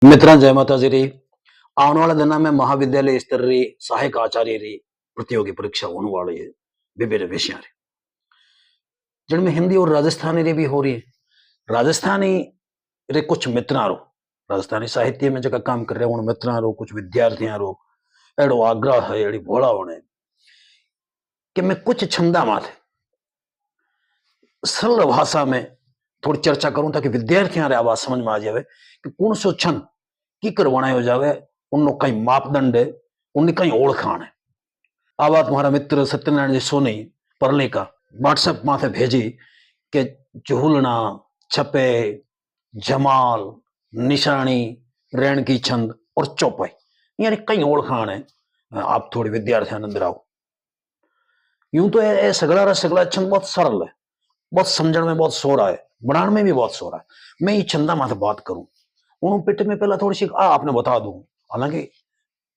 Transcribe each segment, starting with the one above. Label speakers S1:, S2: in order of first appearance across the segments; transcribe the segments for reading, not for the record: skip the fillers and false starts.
S1: मित्रा जय माता जी री। आने वाले दिनों में महाविद्यालय स्तर री सहायक आचार्य री प्रतियोगी परीक्षा होने वाली है विभिन्न विषय री, जिनमें हिंदी और राजस्थानी री भी हो रही है। राजस्थानी रे कुछ मित्रा रो राजस्थानी साहित्य में जगह काम कर रहे उन मित्रा रो कुछ विद्यार्थियों रो एड़ो आग्रह है एड़ी भोला होने कि मैं कुछ छंदा माथे सरल भाषा में थोड़ी चर्चा करूं ताकि विद्यार्थियों रे आवाज समझ में आ जाए कि कौन सो छंद की कर बनायो जावे, उननो कई मापदंड है, उनकी कई ओळखाण है। आ बात तुम्हारा मित्र सत्यनारायण जी सोनी परले का व्हाट्सएप माथे भेजी कि चूलना छपे जमाल निशानी रेण की छंद और चौपाई यानी कई ओळखाण है। आप थोड़ी विद्यार्थियों अंदर आओ। यूं तो ये सगला छंद बहुत सरल है, बहुत समझण में बहुत सोरा है, बनाने में भी बहुत सोरा है। मैं ये छंदा माथे बात करूं उन पिट में पहला थोड़ी सी आपने बता दूं, हालांकि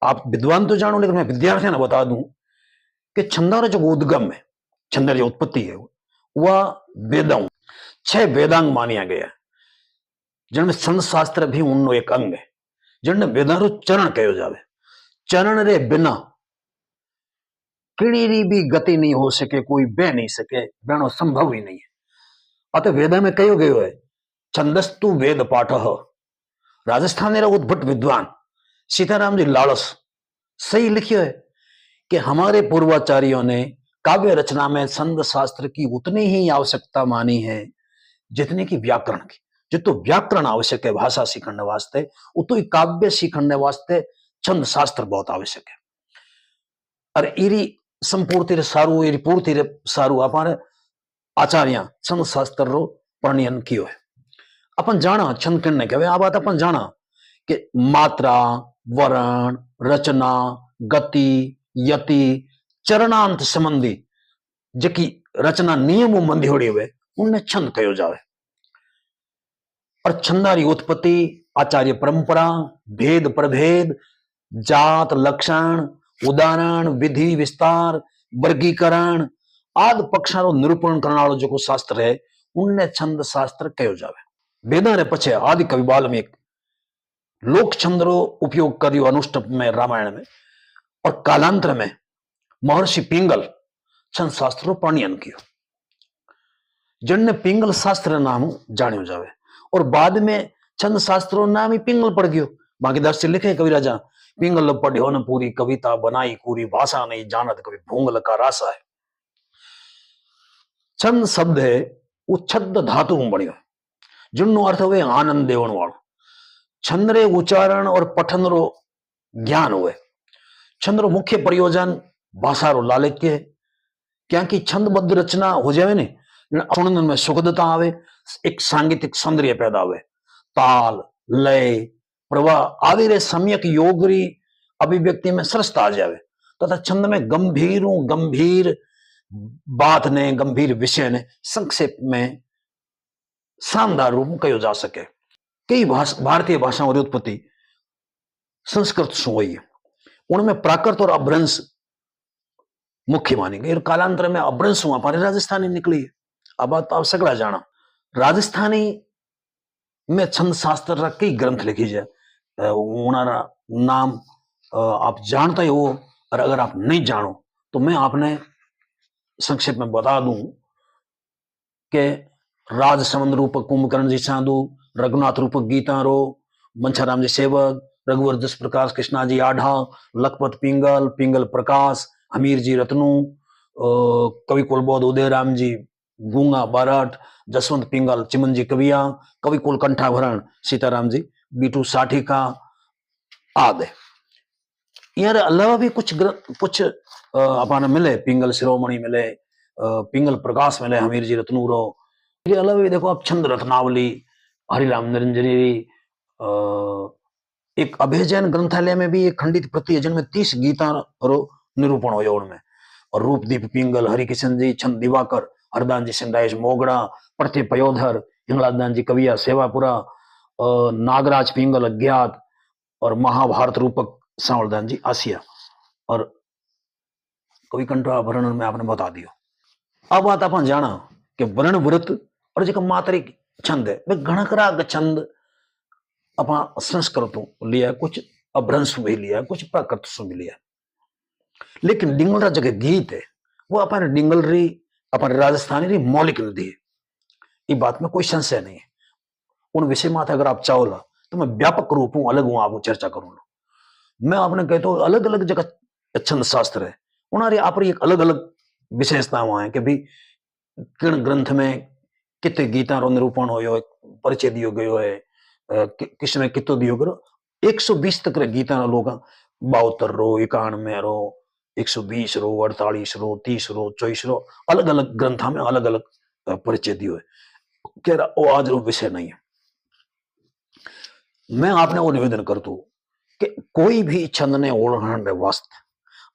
S1: आप विद्वान तो जानो लेकिन मैं विद्यार्थियों ने बता दूं कि छंदा जो उद्गम है, छंदा जो उत्पत्ति है वह वेदांग 6 वेदांग मानिया गया, जिनमें छंद शास्त्र भी उननो एक अंग है, जिनने वेदारो चरण कहो जावे। चरण रे बिना किड़ी री भी गति नहीं हो सके, कोई बह नहीं सके, बहनो संभव ही नहीं है। अतः वेदा में कहो गयो है छंदस्तु वेद पाठ। राजस्थान उद्भट विद्वान सीताराम जी लालस सही लिखियो है कि हमारे पूर्वाचार्यों ने काव्य रचना में छंद शास्त्र की उतनी ही आवश्यकता मानी है जितनी की व्याकरण की। जितो व्याकरण आवश्यक है भाषा सीखने वास्ते, उतो ही काव्य सीखने वास्ते छंद शास्त्र बहुत आवश्यक है। और इरी संपूर्ति रे सारू, इरी पूर्ति रे सारू अपारे आचार्य छंद शास्त्र रो प्रणयन कियो है। अपन जाना छंद किन्ने कहवे, आ बात अपन जाना कि मात्रा वर्ण रचना गति यति चरणांत संबंधी जकी रचना नियमों मंदी होड़ी हुए उनने छंद कहो जावे। और छंदारी उत्पत्ति आचार्य परंपरा भेद प्रभेद जात लक्षण उदाहरण विधि विस्तार वर्गीकरण आदि पक्षारो निरूपण करने वालों जो शास्त्र है उनने छंद शास्त्र कहो जावे। वेदा रे पछे आदि कवि वाल्मीकि लोक छंद रो उपयोग करियो अनुष्टुप में रामायण में, और कालांतर में महर्षि पिंगल छंद शास्त्र रो प्रणयन कियो, जिनने पिंगल शास्त्र नाम जानियो जावे। और बाद में छंद शास्त्रों नाम ही पिंगल पड़ गयो। बाकीदास से लिखे कवि राजा पिंगल पढ़्यो न पूरी कविता बनाई पूरी भाषा नहीं जानत कवि भूंगल का रासा है। छंद शब्द है वो छद धातु में बनियो, जिननो अर्थ हुए आनंद देवन वालो। छंद रे उच्चारण और पठन रो ज्ञान हुए। छंद रो मुख्य प्रयोजन भाषा रो लालित्य है, क्योंकि छंदबद्ध रचना हो जाए ने सुनने में सुखदता आवे, एक सांगीतिक सौंदर्य पैदा हुए, ताल लय प्रवाह आदि रे सम्यक योग री अभिव्यक्ति में सरसता आ जावे। तथा छंद में गंभीर बात ने गंभीर विषय ने संक्षेप में शानदार रूप में कहो जा सके। कई भारतीय भाषाओं की उत्पत्ति संस्कृत से हुई है, उनमें प्राकृत और अपभ्रंश मुख्य मानी गई। कालांतर में अपभ्रंश हुआ हमारे राजस्थानी निकली है। अब बात तो आप सगड़ा जाना राजस्थानी में छंद शास्त्र का कई ग्रंथ लिखी जाए, उनारा नाम आप जानते हो, और अगर आप नहीं जानो तो मैं आपने संक्षेप में बता दूं कि राजसमंद रूपक कुंभकर्ण जी साधु, रघुनाथ रूपक गीता रो, मंछाराम जी सेवक, रघुवर जस प्रकाश कृष्णा जी आढ़ा, लखपत पिंगल पिंगल प्रकाश, हमीर जी रत्नू, कवि कुलबोध उदयराम जी गूंगा बाराट, जसवंत पिंगल चिमन जी कविया, कवि कुल कंठाभरण सीताराम जी बीटू साठी का आदि। यार अलावा भी कुछ अपना मिले, पिंगल शिरोमणि मिले, पिंगल प्रकाश मिले, हमीर जी रत्नूरो। इसके अलावा भी देखो आप छंद रत्नावली हरिराम निरंजनी, एक अभय जैन ग्रंथालय में भी एक खंडित प्रति है जिनमें 30 गीता रो निरूपण हो उनमें। और रूपदीप पिंगल, हरिकिशन जी, छंद दिवाकर, हरदान जी सिंधाइश मोगड़ा, प्रति पयोधर, हिंगलादान जी कविया सेवापुरा, नागराज पिंगल अज्ञात, और महाभारत रूपक सांवलदान जी आसिया, और कवि कंठाभरण में आपने बता दियो। अब बात अपन जाना कि वर्ण व्रत और जो मात्रिक छंद है वे घणकराग छंद अपना संस्कृत लिया, कुछ अभ्रंश भी लिया, कुछ प्राकृत से भी लिया। लेकिन डिंगलरा जगह गीत है वो अपन डिंगलरी अपन राजस्थानी री मौलिक नदी है, ये बात में कोई संशय नहीं है। उन विषय में अगर आप चाहो तो मैं व्यापक रूप हूं अलग हूं आपको चर्चा करूंगा। मैं आपने कहता हूं अलग अलग जगह छंद शास्त्र है, उन्हें आप एक अलग अलग विशेषताएं हैं कि भाई किन ग्रंथ में कितने गीता रो निरूपण हो परिचय दियो गयो है, किसमें कितो दियो गयो। 120 तक रे गीता रो लोग 72 रो 91 रो 120 रो 48 रो 30 रो 24 रो अलग अलग ग्रंथा में अलग अलग परिचय दियो है। कह रहा वो आज रो विषय नहीं है। मैं आपने वो निवेदन करता हूं कि कोई भी छंद ने ओढ़ाने वास्ते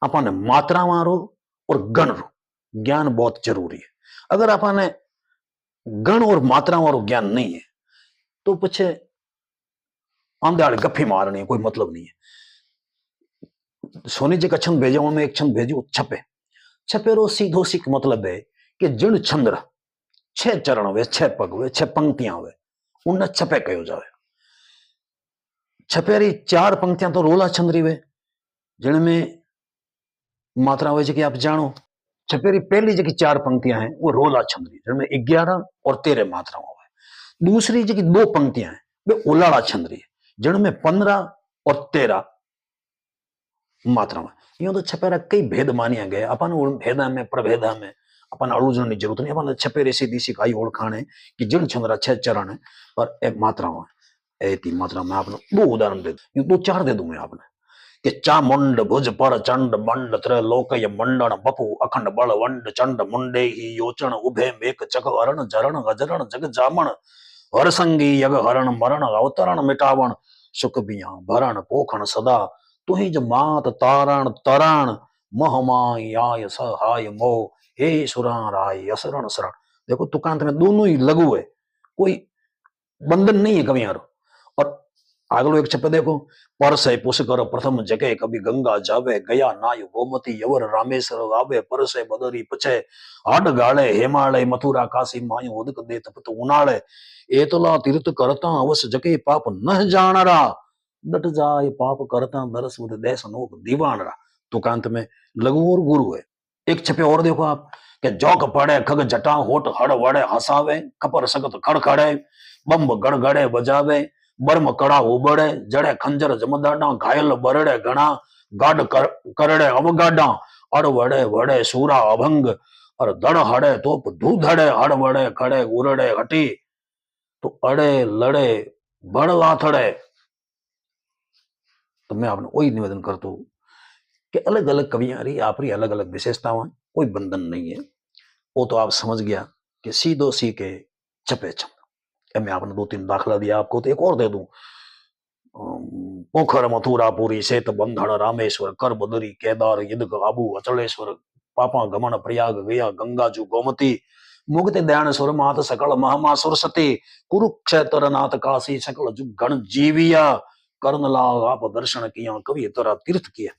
S1: अपन मात्रा मारो और गण रो ज्ञान बहुत जरूरी है। अगर अपन गण और मात्रा वालों ज्ञान नहीं है तो पीछे आंधे गप्फी मारनी है, कोई मतलब नहीं है। सोनी जी का छंद भेजा में एक छंद भेजो छपे, छपे रो सीधो सीख मतलब है कि जिन छंद 6 चरण हुए 6 पग हुए 6 पंक्तियां हुए उनने छपे कहो जावे। छपे री 4 पंक्तियां तो रोला छंद रही हुए जिनमें मात्रा हुए कि आप जानो। छपे री पहली जी 4 पंक्तियां हैं वो रोला छंद रही जिनमें 11 और 13 मात्राओं हुए। दूसरी जी 2 पंक्तियां हैं वे उलाड़ा छंद रही जिनमें 15 और 13 मात्रा में। यूं तो छपेरा कई भेद मानिया गए अपन भेदा में प्रभेदा में अपन अड़ूजन की जरूरत नहीं। अपन छपेरे सीधी सिखाई ओळखाण है कि जिन छंद्रा 6 चरण है पर एक मात्रा है ऐती मात्रा में आपने 2 उदाहरण दे दूं, 2-4 दे दूं मैं आपने कि चामुंड भुज पर चंड मंड त्रैलोक्य मंडन बपु अखंड बल वंड चंड मुंडे ही योचन उभे मेक चक हरण जरण गजरण जग जामण हरसंगी यग हरण मरण अवतरण मिटावण सुख बिया भरण पोखण सदा तुही ज मात तारण तरण महमाय सहाय मोह हे सुरान राय असरण शरण। देखो तुकांत में दोनों ही लघु है, कोई बंधन नहीं है कवियारो। और आगलो एक छपे देखो पर से पुष्कर प्रथम जगे कभी गंगा जावे गया नाय गोमती यवर रामेश्वर आवे पर से बदरी पछे हाड गाले हिमालय मथुरा काशी मायू उदक दे तपत उनाले एतला तीर्थ करता अवश्य जगे पाप न जानरा डट जाए पाप करता नरस उद देश नोक दीवानरा। तुकांत में लघु और गुरु है। एक छपे और देखो आप कि जौक पड़े खग जटा होठ हड़ वड़े हसावे खपर सगत खड़खड़े बम्ब गड़गड़े बजावे बर्म कड़ा उबड़े जड़े खंजर जमदाडा घायल बरड़े गणा गाड करड़े अवगाडा अड़ वड़े वड़े सूरा अभंग और दड़ हड़े तोप धूधड़े हड़ वड़े खड़े उरड़े हटी तो अड़े लड़े बड़ लाथड़े। तो मैं आपने वही निवेदन करता हूं कि अलग अलग कवियां रही आप रही अलग अलग विशेषताएं, कोई बंधन नहीं है। वो तो आप समझ गया कि सीधो सी के छपे छंद। मैं आपने 2-3 दाखला दिया, आपको तो एक और दे दूं। पोखर मथुरापुरी सेत बंधन रामेश्वर कर बदरी केदार यदक आबू अचलेश्वर पापा गमन प्रयाग गया गंगा जू गोमती मुक्ति दयान सुर मात सकल महामा सुरसती कुरुक्षेत्र नाथ काशी सकल जु गण जीविया कर्ण लाग आप दर्शन किया कवि तोरा तीर्थ किया।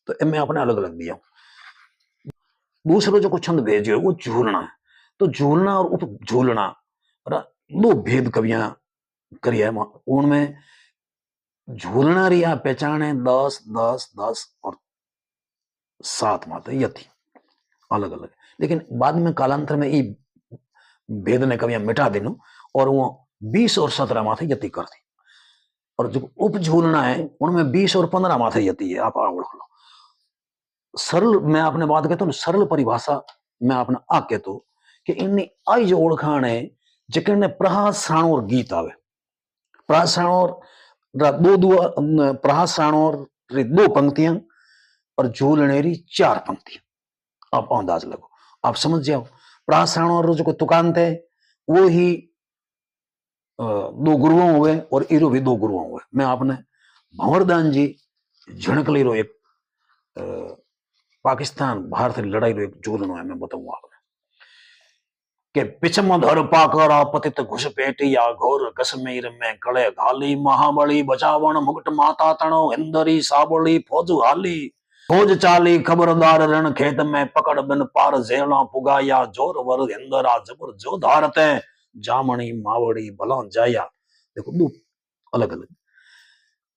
S1: तो इनमें आपने अलग अलग दिया। दूसरा जो कुछ छंद भेजे वो झूलना है। तो झूलना और उप झूलना 2 भेद कवियां करिए उनमें झूलना रिया पहचाने 10 10 10 और 7 मात्र यति अलग अलग। लेकिन बाद में कालांतर में ये भेद ने कवियां मिटा देनु और वो 20 और 17 माथे यति कर दी। और जो उप झूलना है उनमें 20 और 15 माथे यति है। आप ओढ़ लो सरल, मैं आपने बात कहता हूँ सरल परिभाषा मैं आपने आ कहता हूँ कि इनने आई जो ओळखाण है जिकने प्रहास और गीत आवे प्रहास और 2 पंक्तियां और झूलने री 4 पंक्तियां। आप अंदाज लगो, आप समझ जाओ प्रासाण और जो तुकांत है वो ही 2 गुरुओं हुए और इरो भी 2 गुरुओं हुए। मैं आपने भंवरदान जी झणकली रो एक पाकिस्तान भारत लड़ाई रो एक झूलनो है मैं बताऊंगा आपने के पिछम धर पाकर पतित घुसपैठिया घोर कश्मीर में कड़े घाली महाबली बचावण मुकुट माता तणो हिंदरी साबली फौज हाली फौज चाली खबरदार रण खेत में पकड़ बिन पार जेला पुगाया जोर वर हिंदरा जबर जो धारते जामणी मावड़ी भला जाया। देखो 2 अलग अलग।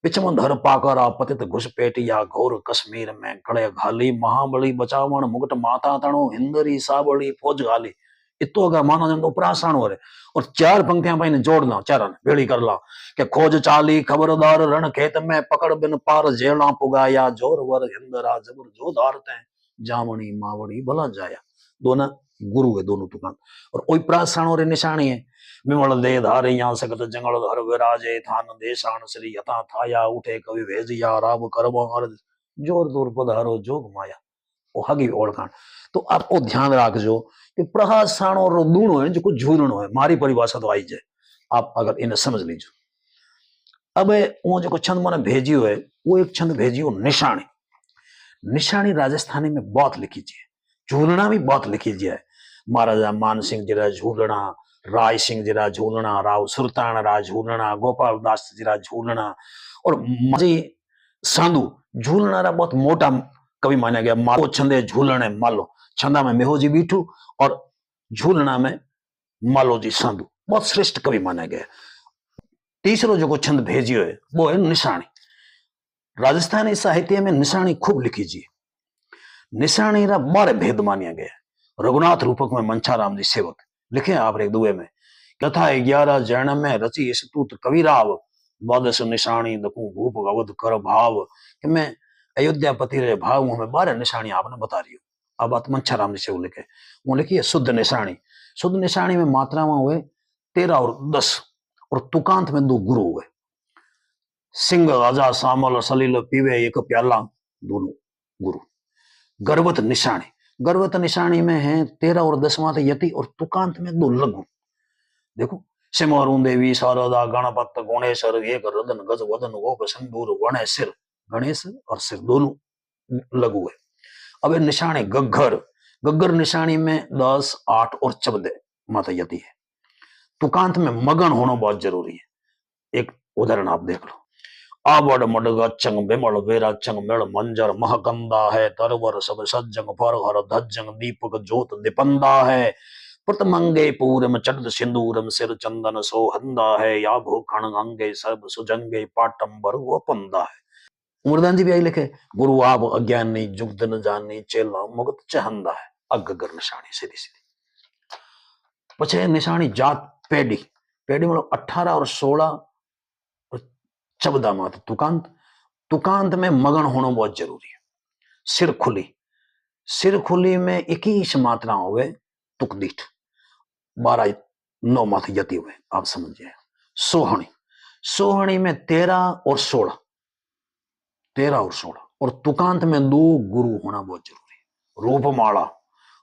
S1: पिछम धर पाकरा पतित घुसपैठिया घोर कश्मीर में कड़े घाली महाबली बचावण मुकुट माता तणो हिंदरी साबड़ी फौज घाली। इतो अगर मानो जन उपरासाण हो रहे और चार पंक्तियां भाई ने जोड़ ला चारन भेड़ी कर ला कि खोज चाली खबरदार रण खेत में पकड़ बिन पार जेला पुगाया जोर वर हिंदरा जबर जो धारते जामणी मावड़ी भला जाया। दोनों गुरु है दोनों तुकान और ओई प्रासाण और निशानी है विमल दे धारे यहाँ सकत जंगल धर विराजे थान देशान श्री यथा थाया उठे कवि भेजिया राव करबो अर्ज जोर दूर पधारो जोग माया वो हगी ओळखाण। तो आप वो ध्यान रखजो कि प्रहासाणो रो दूणो है जो झूरणो है मारी परिभाषा तो आई जाए आप अगर इन्हें समझ लीजिए। अब वो जो छंद मैंने भेजियो है वो एक छंद भेजियो निशानी। निशानी राजस्थानी में बहुत लिखी जी है झूलना भी बहुत लिखी जी है। महाराजा मान सिंह जी झूलना राय सिंह जी झूलना राव सुल्तान रा झूलना गोपाल दास जी झूलना और माजी सांधु झूलना रा बहुत मोटा कवि माना गया। मालो छंदे झूलने मालो छंदा में मेहोजी बीठू और झूलना में मालो जी सांधु बहुत श्रेष्ठ कवि माना गया। तीसरो जो छंद भेजियो है वो है निशानी। राजस्थानी साहित्य में निशानी खूब लिखी जी। निशानी रा बारे भेद मानिया गया। रघुनाथ रूपक में मंछाराम जी सेवक लिखे आप एक दुए में कथा 11 जैन में रची इस तूत कविराव द्वादश निशानी दकू भूप अवध कर भाव कि मैं अयोध्यापति रे भाव में 12 निशानी आपने बता रही हूँ। अब बात मंछाराम जी से वो लिखे वो लिखी है शुद्ध निशानी। शुद्ध निशानी में मात्रा में हुए 13 और 10 और तुकांत में 2 गुरु हुए। सिंह राजा सामल सलील पीवे एक प्याला दोनों गुरु। गर्वत निशानी गर्वत निशानी में है 13 और 10 यति और तुकांत में 2 लघु। देखो सिमरू देवी शारदा गणपत गणेश्वर एक रदन गज वदन गोप सिंदूर गणेश सिर गणेश और सिर दोनों लघु है। अब निशानी गग्घर गग्घर निशानी में 10 8 और 14 माता यति है। तुकांत में मगन होना बहुत जरूरी है। एक उदाहरण आप देख लो आवड़ मडगा चंग बिमल वेरा चंग मेल मंजर महकंदा है तरवर सब सज्जंग फरहर धज्जंग दीपक जोत दिपंदा है प्रतमंगे पूरम चंद सिंदूरम सिर चंदन सोहंदा है या भूखण अंगे सब सुजंगे पाटंबर वो पंदा है। उमरदान जी भी आई लिखे गुरु आप अज्ञानी जुगद न जानी चेला मुगत चहंदा है। अग्गर निशानी सीधी सीधी पछे निशानी जात पेडी पेडी मतलब 18 और 16 14 मात तुकांत तुकांत में मगन होना बहुत जरूरी है। सिर खुली में 21 मात्रा हुए तुकदीठ 12 9 माथ यति हुए आप समझिए। सोहणी सोहणी में 13 और 16 और तुकांत में 2 गुरु होना बहुत जरूरी है।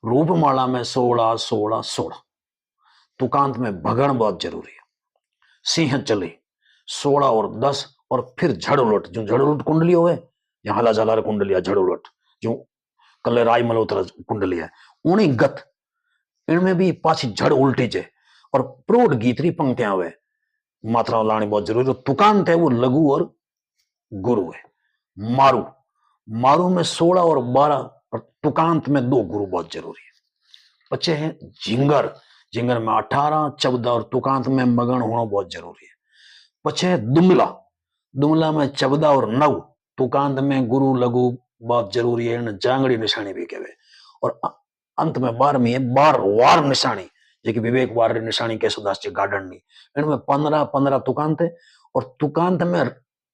S1: रूपमाला में 16 16 16 तुकांत में भगन बहुत जरूरी है। सिंह चले 16 और 10 और फिर झड़ उलट जो झड़ उलट कुंडली हो या हला जलार कुंडलिया झड़ उलट जो कल राय मल्होत्रा कुंडली है उन्हीं गत इनमें भी पाछी झड़ उल्टी जे और प्रोड गीतरी पंक्तियां हुए मात्रा लानी बहुत जरूरी। तो तुकांत है वो लघु और गुरु है। मारू मारू में 16 और 12 और तुकांत में 2 गुरु बहुत जरूरी है। बच्चे हैं झिंगर झिंगर में 18 14 और तुकांत में मगन होना बहुत जरूरी है। पछे दुमला दुमला में 14 और 9 तुकांत में गुरु लघु बहुत जरूरी है। जांगड़ी निशानी भी कहवे और अंत में 12वीं है बार वार निशानी जो विवेक वार निशानी केशवदास जी गार्डन नी इनमें 15 15 तुकांत है और तुकांत में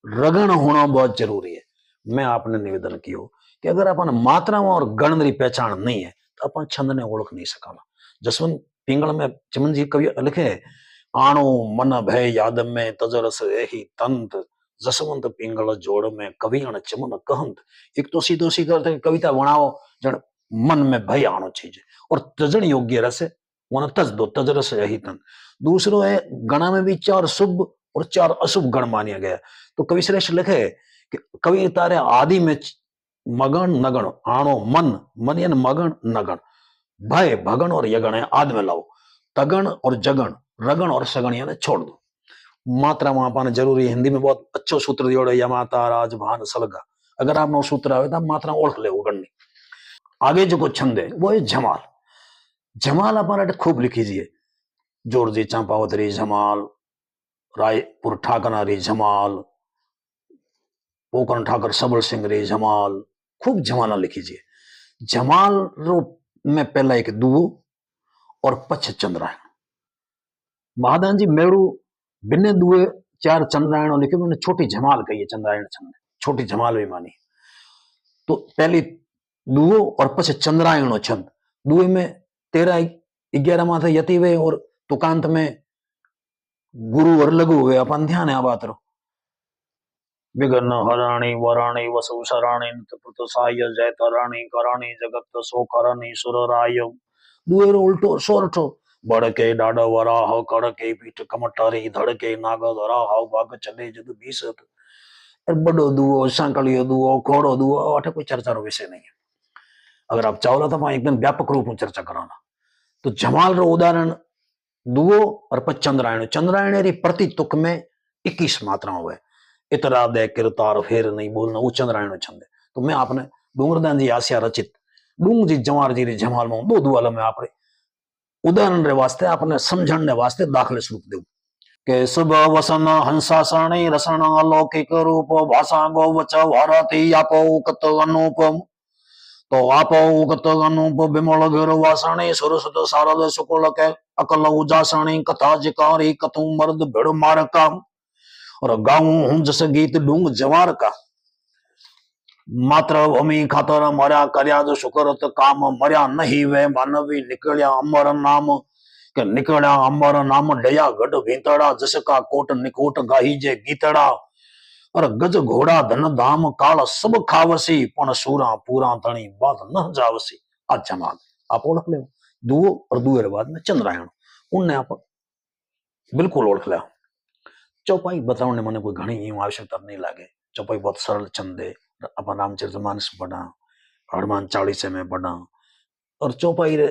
S1: रगण होना बहुत जरूरी है। मैं आपने निवेदन किया कि अगर अपन मात्राओं और गणरी पहचान नहीं है तो अपन छंद ने ओळख नहीं सकाला। जसवंत पिंगल में चिमन जी कवि लिखे आणो मन भय याद में तजरस एही तंत जसवंत पिंगल जोड़ में कवियण चिमन कहंत। एक तो सीधो सीधा कविता बनाओ जन मन में भय आनो चीज और तजन योग्य रस वन तज दो तजरस यही तंत। दूसरो है गणा में भी 4 शुभ और 4 अशुभ गण मानिया गया। तो कवि श्रेष्ठ लिखे कि कवि तारे आदि में मगन नगण आणो मन मन यानी मगन नगण भय भगन और यगण है आदि में लाओ तगण और जगण रगण और सगण यानी छोड़ दो। मात्रा वहां पाने जरूरी। हिंदी में बहुत अच्छो सूत्र दियो या माता राज भान सलगा अगर आप सूत्र आवे तो मात्रा ओळख ले गणनी। आगे जो छंद है वो है झमाल। झमाल अपना खूब लिखीजिए जोरजी चांपावतरी झमाल रायपुर ठाकरा री जमाल, पोकरण ठाकर सबल सिंह री जमाल, खूब जमाला लिखी जी। जमाल रो में पहला एक दुओ और पछ चंद्रायण। महादान जी मेड़ू बिन्ने दुए चार चंद्रायण लिखे, मैंने छोटी जमाल कही है चंद्रायण छंद, छोटी जमाल भी मानी। तो पहली दुओ और पछ चंद्रायणो छंद। दुए में 13-11 माथे यति वे और तुकांत में गुरु और लघु हुए। अपन ध्यान है आ बात रो। विघ्न हराणी वराणी वसु सराणी नित्य साय जय तराणी कराणी जगत सो करणी सुर राय। दुएरो उल्टो सोरठो बड़के डाड वराह कड़के पीठ कमटारी धड़के नाग धरा हाव भाग चले जद बीसत। बड़ो दुओ सांकलियो दुओ घोड़ो दुओ अठे कोई चर्चा रो विषय नहीं है। अगर आप चाहो तो एकदम व्यापक रूप में चर्चा कराना। तो जमाल रो उदाहरण दुओ और पच चंद्रायण। चंद्रायण री प्रति तुक में 21 मात्रा हुए। इतरा दे किरतार फेर नहीं बोलना, वो चंद्रायण छंद। तो मैं आपने डूंगरदान जी आसिया रचित डूंग जी जमार जी री जमाल में दो दुआला में आपने उदाहरण रे वास्ते आपने समझने वास्ते दाखले स्वरूप दे के सुबह वसन हंसा सरणी रसण अलौकिक रूप भाषा गो वच भारती आपो उकत अनुपम। तो आपो उकत अनुप बिमल गिर वासणी सुरसत शारद शुक्ल के अकल उजासणी कथा जिकारी कथु मर्द भिड़ मारका। और गाऊं हूं जस गीत डूंग जवार का, मात्र भूमि खातर मर्या कर्या जो शुक्रत काम मर्या नहीं वे मानवी निकलिया अमर नाम। के निकलिया अमर नाम डया गढ़ भीतड़ा जसका कोट निकोट गाही जे गीतड़ा। और गज घोड़ा धन धाम काल सब खावसी पण सूरा पूरा तणी बात न जावसी। आज जमाल आप ओळख ले दुओ और दुए बाद में चंद्रायण उनने आप बिल्कुल ओळख लिया। चौपाई बताने मैंने कोई घनी यूं आवश्यकता नहीं लागे। चौपाई बहुत सरल छंद है। अपन रामचरितमानस पढ़ा, हनुमान चालीसा में पढ़ा, और चौपाई रे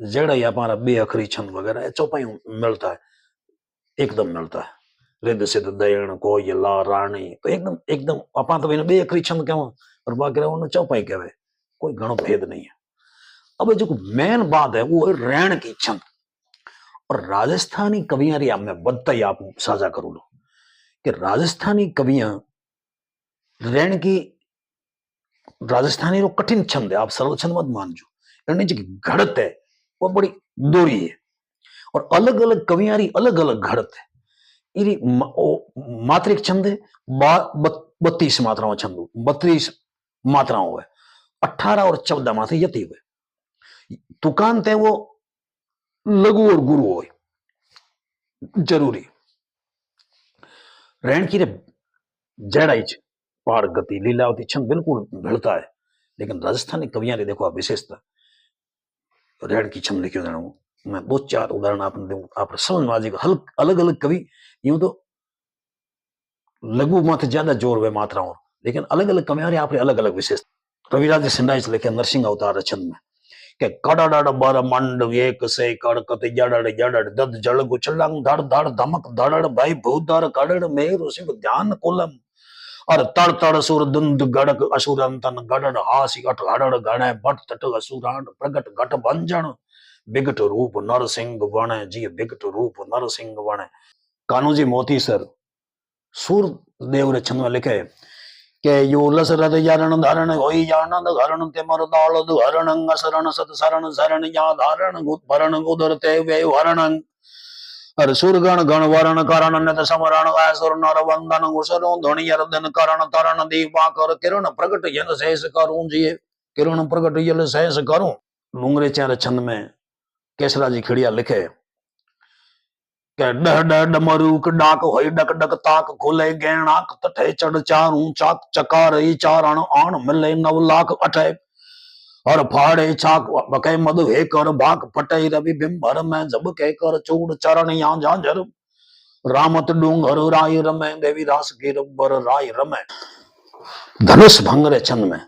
S1: जेड़ा हमारा बे अखरी छंद वगैरह चौपाई मिलता है, एकदम मिलता है। रिद सिद्ध दयण कोई ला रानी तो एकदम एकदम अपा तो बे अखरी छंद कहवा और बाकी रहो चौपाई कहवे, कोई घणो भेद नहीं है। अब जो मेन बात है वो है रैण की छंद। और राजस्थानी कवियां री मैं बदता ही आप साझा करूं लो कि राजस्थानी कवियां रैण की राजस्थानी रो कठिन छंद है। आप सरल छंद मत मानजो, एनी जो घड़त है वो बड़ी दोरी है। और अलग अलग कवियां री अलग अलग घड़त है। इरी मात्रिक छंद है 32 मात्राओं छंद, 32 मात्राओं है। 18 और 14 माथे यति हुए। तुकांत है वो लघु और गुरु हो जरूरी। रैण की रे जड़ाई पार गति लीलावती छंद बिल्कुल भिड़ता है। लेकिन राजस्थानी कवियां रे देखो आप विशेषता रैण की छंद लिखियो जाना। मैं 2-4 उदाहरण आपने दूं, आप समझ में आ जाएगा। अलग अलग कवि यूं तो लघु माथे ज्यादा जोर हुए मात्राओं, लेकिन अलग अलग कवियां रे आप अलग अलग विशेषता। रविराज सिंधाइस लिखे नरसिंह अवतार छंद में के कड़ड़ बर मंड एक से कड़कत जड़ड़ जड़ड़ दद जड़ गुचलंग धड़ धड़ धमक धड़ड़ भाई भूधर कड़ड़ मेरु शिव ध्यान कुलम। और तड़ तड़ सुर दुंद गड़क असुरंतन गड़ड़ हासी अठ हड़ड़ गणे भट तट असुरान प्रगट घट भंजन बिगट रूप नरसिंह वणे जी बिगट रूप नरसिंह वणे। कान्होजी मोती सर सूरदेव रे छंद में लिखे के यो लसरथ यारण धारण होई आनंद हरण ते मर दाल हरण असरण सत शरण शरण या धारण भरण उदर ते वे हरण। और सुरगण गण वरण करण नत समरण असुर नर वंदन उसरो ध्वनि अर्दन करण तरण दीपा कर किरण प्रगट यन शेष करूं जी किरण प्रगट यल शेष करूं। लुंगरे चार छंद में केसरा जी खिड़िया लिखे के डह डह डमरूक डाक होई डक डक ताक खुले गैणाक तठे चढ़ चारू चाक चकार चारण आण मिले 9 लाख अठे। और फाड़े छाक बके मद हे कर बाक फटे रवि बिंबर में जब के कर चूड़ चरण या झांझर। रामत डूंगर राय रमे देवी रास गिरबर राय रमे। धनुष भंग रे छंद में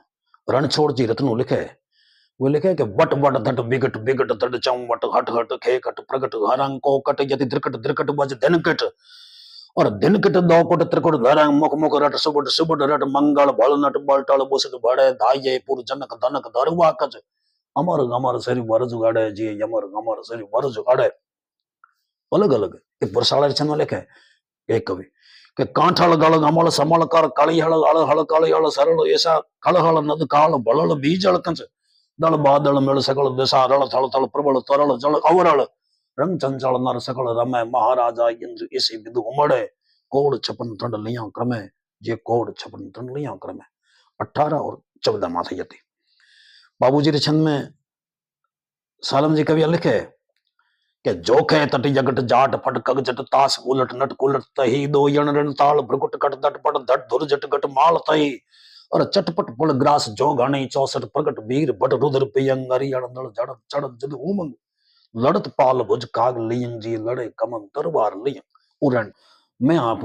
S1: रणछोड़ जी रत्नु लिखे वो लिखे कि वट वट धट बिगट बिगट धट चम वट हट हट खे कट प्रगट हरंग को कट यदि द्रिकट द्रिकट बज दिनकट। और दिनकट दौपट त्रिकुट धरंग मुख मुख रट सुबट सुबट रट मंगल भल नट बलटल बुसट बड़े धाये पुर जनक धनक धरुआ कच। अमर गमर सरी वरज गड़े जी यमर गमर सरी वरज अड़े। अलग अलग एक वर्षाला छंद में लिखे एक कवि के कांठल गल अमल समल कर काली हल अल हल काली हल सरल ऐसा खल हल नद काल बलल बीजल कंच दल बादल मिल सकल दिशा रल थल थल प्रबल तरल जल अवरल रंग चंचल नर सकल रमै महाराजा इंद्र इसी विदु उमड़े कोड छपन ठंड लिया क्रमे जे कोड छपन ठंड लिया क्रमे 18 और 14 माथे यति बाबूजी रे छंद में सालम जी कवि लिखे के जोखे तट जगट जाट फट कग जट तास उलट नट कुलट तही दो यण रण ताल भ्रकुट कट दट पट धट धुर जट गट माल तही और चटपट पुल ग्रास जो घणी 64 प्रगट वीर भट रुद्र पियंग अरियण दल जड़ चढ़ जद उमंग लड़त पाल भुज काग लियंग जी लड़े कमन तरवार लियंग उरण मैं आप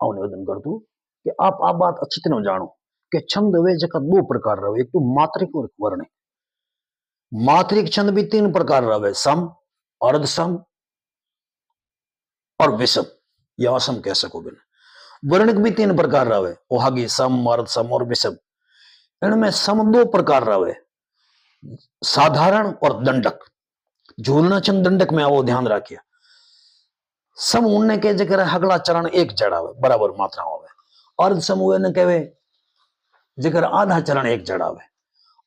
S1: आउ निवेदन कर दूं कि आप बात अच्छी तरह जानो कि छंद वे जका दो प्रकार रहे, एक तो मात्रिक और वर्णिक। मात्रिक छंद भी 3 प्रकार रहे, सम, अर्ध सम और विषम या असम कह सको बिन। वर्णिक भी 3 प्रकार रहे, ओहागी सम, अर्ध सम और विषम। इनमें सम 2 प्रकार रहे, साधारण और दंडक। झूलना छंद दंडक में आओ ध्यान रखिए। सम उनने के जगह अगला चरण एक जड़ावे बराबर मात्रा होवे। अर्ध सम हुए न कहे जगह आधा चरण एक जड़ावे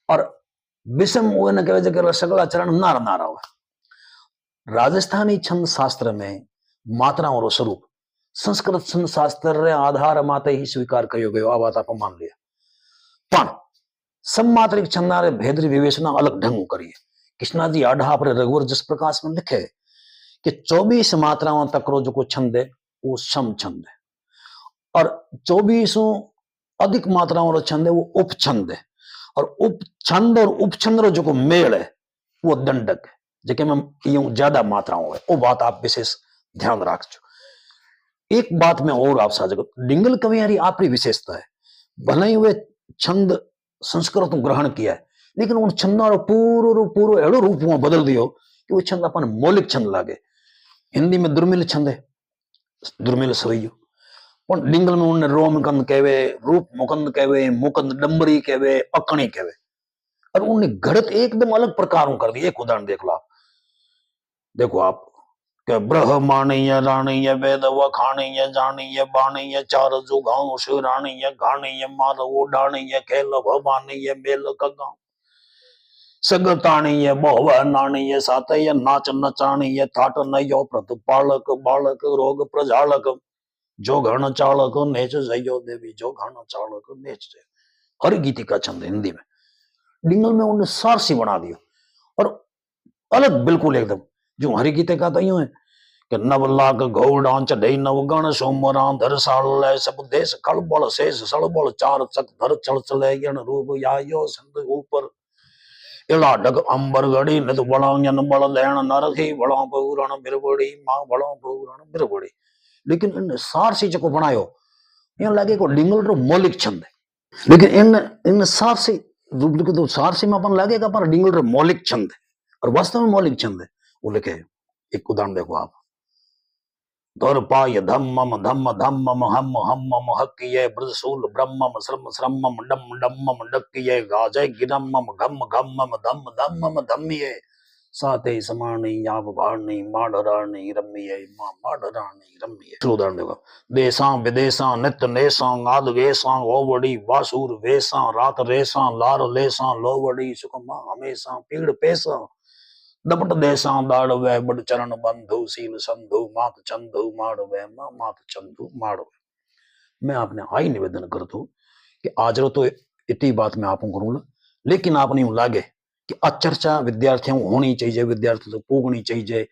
S1: और विषम हुए न कहे जगह सगला चरण नार नारा हुए। राजस्थानी छंद शास्त्र में मात्रा और स्वरूप संस्कृत छंद शास्त्र आधार माते ही स्वीकार कयो गयो, आ बात आप मान लिया। पण सममात्रिक छंदारे भेद विवेचना अलग ढंग करिए। कृष्णा जी आढ़ा पर रघुवर जस प्रकाश में लिखे कि 24 मात्राओं तक रो जो छंद है वो सम छंद है और 24 अधिक मात्राओं रो छंद है वो उपछंद है और उपछंद और उपछंद रो जो मेल है वो दंडक है, जेके में यूं ज्यादा मात्राओं है। वो बात आप विशेष ध्यान रखो। एक बात में और आप साझा करो, डिंगल कवियारी आपकी विशेषता है। भले ही वे छंद संस्कृत ग्रहण किया है लेकिन उन छंदा पूरो एड़ो रूप में बदल दियो कि वो छंद अपन मौलिक छंद लागे। हिंदी में दुर्मिल छंद है, दुर्मिल सवैयो, पण डिंगल में उन्हें रोमकंद कहवे, रूप मुकंद कहवे, मुकंद डंबरी कहवे, अकणी कहवे और उन्हें घड़त एकदम अलग प्रकारों कर दिए। एक उदाहरण देख लो आप, देखो आप के ब्रह्माणीय राणीय वेद वखाणीय जानीय बाणीय चार जुगाओ शिवराणीय घाणीय मार ओडाणीय खेल भवानीय मेल कगाओ सगताणीय बहुव नाणीय सातय नाच नचाणीय थाट नयो प्रतिपालक बालक रोग प्रजालक जो घण चालक नेच जयो देवी जो घण चालक नेच जय। हर गीति का छंद हिंदी में डिंगल में उन्हें सारसी बना दिया और अलग बिल्कुल एकदम। जो हरि गीते का तो यूं है कि नव लाख घोड़ां चढ़ई नवगण सोमरा धर साल सब देश खलबल शेष सड़बल चार चक धर चल चले गण रूप यायो संद ऊपर इला डग अंबर गड़ी नित बड़ांगन बड़ लैण नरथी बड़ा बहुरण बिरबड़ी मां बड़ा बहुरण बिरबड़ी। लेकिन इन सारसी जो बनायो यहाँ लगे को डिंगल रो मौलिक छंद है लेकिन इन सारसी तो सारसी में अपन लगेगा पर डिंगल रो मौलिक छंद है और वास्तव में मौलिक छंद है। वो लिखे एक उदाहरण देखो आप, दौरपाय धम्मम धम्म धम्मम हम हम हक्किये ब्रजसूल ब्रह्मम श्रम श्रमम डम डम्मम डक्किये गाजय गिरम्मम घम घम्मम धम धम्मम धम्मिये साते समानी याव भारणी माढ़राणी रम्मिये मां माढ़राणी रम्मिये। उदाहरण देखो, देशा विदेशा नित्य नेशा आद वेशा ओवड़ी वासुर वेशा रात रेशा लार लेशा लोवड़ी सुख मां हमेशा पीड़ पेशा दपट देशा दाड़ वे बड़ चरण बंधु सील संधु मात चंदु माड़वे मात चंदु माड़वे। मैं आपने आई निवेदन कर दू कि आज रो तो इतनी बात मैं आपको करूंगा लेकिन आपने यूं लागे कि चर्चा विद्यार्थियों होनी चाहिए, विद्यार्थी तो पूगनी चाहिए,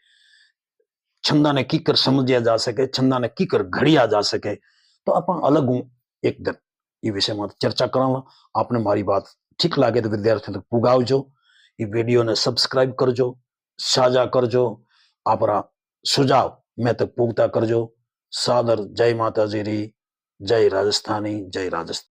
S1: छंदा ने कीकर समझिया जा सके, छंदा ने कीकर घड़िया जा सके तो अपन अलग हूं एक दिन ये विषय में चर्चा करा। आपने मारी बात ठीक लागे तो विद्यार्थियों तक पुगावजो, ये वीडियो ने सब्सक्राइब करजो, साझा करजो, आपरा सुझाव मैं तक पुगता करजो। सादर जय माता जी री, जय राजस्थानी, जय राजस्थान।